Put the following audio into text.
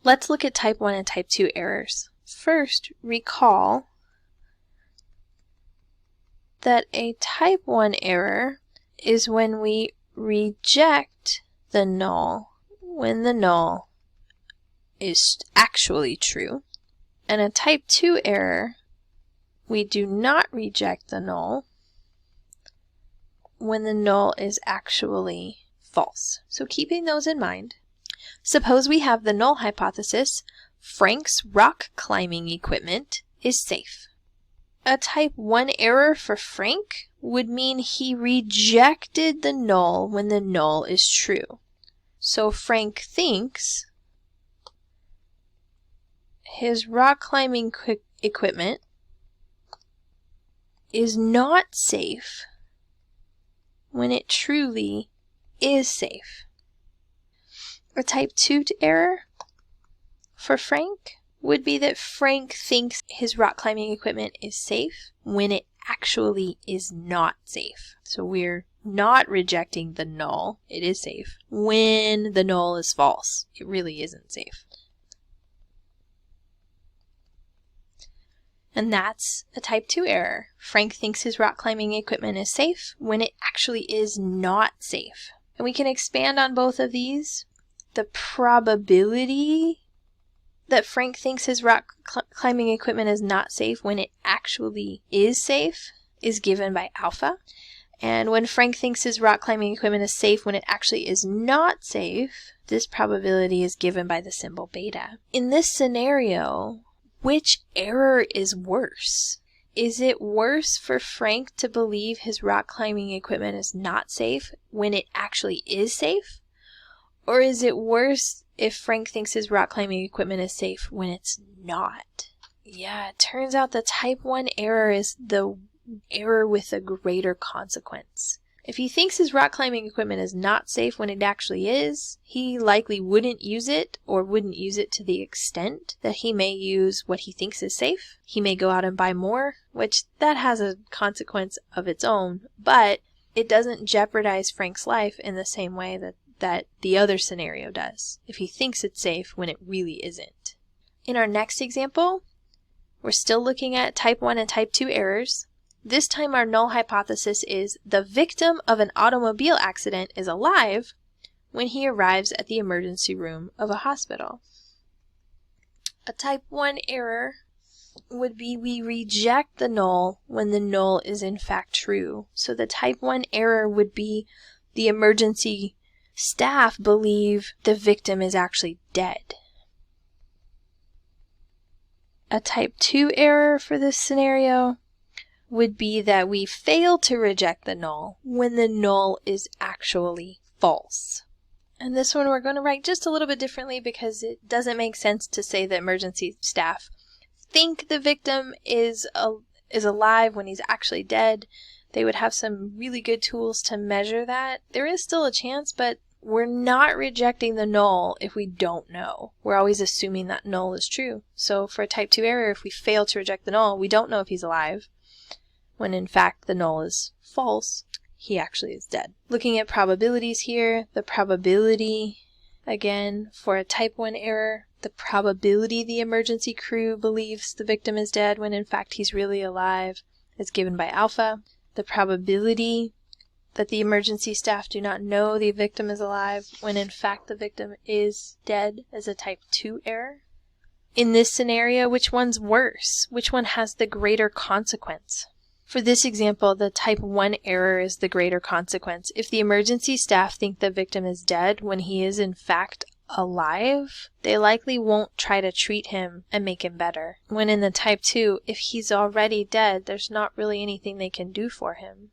Let's look at type 1 and type 2 errors. First, recall that a type 1 error is when we reject the null when the null is actually true. And a type 2 error, we do not reject the null when the null is actually false. So keeping those in mind, suppose we have the null hypothesis, Frank's rock climbing equipment is safe. A type 1 error for Frank would mean he rejected the null when the null is true. So Frank thinks his rock climbing equipment is not safe when it truly is safe. A type 2 error for Frank would be that Frank thinks his rock climbing equipment is safe when it actually is not safe. So we're not rejecting the null, it is safe, when the null is false. It really isn't safe. And that's a type 2 error. Frank thinks his rock climbing equipment is safe when it actually is not safe. And we can expand on both of these. The probability that Frank thinks his rock climbing equipment is not safe when it actually is safe is given by alpha. And when Frank thinks his rock climbing equipment is safe when it actually is not safe, this probability is given by the symbol beta. In this scenario, which error is worse? Is it worse for Frank to believe his rock climbing equipment is not safe when it actually is safe? Or is it worse if Frank thinks his rock climbing equipment is safe when it's not? Yeah, it turns out the type 1 error is the error with a greater consequence. If he thinks his rock climbing equipment is not safe when it actually is, he likely wouldn't use it or wouldn't use it to the extent that he may use what he thinks is safe. He may go out and buy more, which that has a consequence of its own, but it doesn't jeopardize Frank's life in the same way that the other scenario does, if he thinks it's safe when it really isn't. In our next example, we're still looking at type 1 and type 2 errors. This time our null hypothesis is the victim of an automobile accident is alive when he arrives at the emergency room of a hospital. A type 1 error would be we reject the null when the null is in fact true. So the type 1 error would be the emergency staff believe the victim is actually dead. A type 2 error for this scenario would be that we fail to reject the null when the null is actually false. And this one we're going to write just a little bit differently because it doesn't make sense to say that emergency staff think the victim is alive when he's actually dead. They would have some really good tools to measure that. There is still a chance, but we're not rejecting the null if we don't know. We're always assuming that null is true. So for a type 2 error, if we fail to reject the null, we don't know if he's alive, when in fact the null is false, he actually is dead. Looking at probabilities here, the probability, again, for a type 1 error, the probability the emergency crew believes the victim is dead when in fact he's really alive is given by alpha. The probability that the emergency staff do not know the victim is alive when in fact the victim is dead is a type 2 error. In this scenario, which one's worse? Which one has the greater consequence? For this example, the type 1 error is the greater consequence. If the emergency staff think the victim is dead when he is in fact alive, they likely won't try to treat him and make him better. When in the type 2, if he's already dead, there's not really anything they can do for him.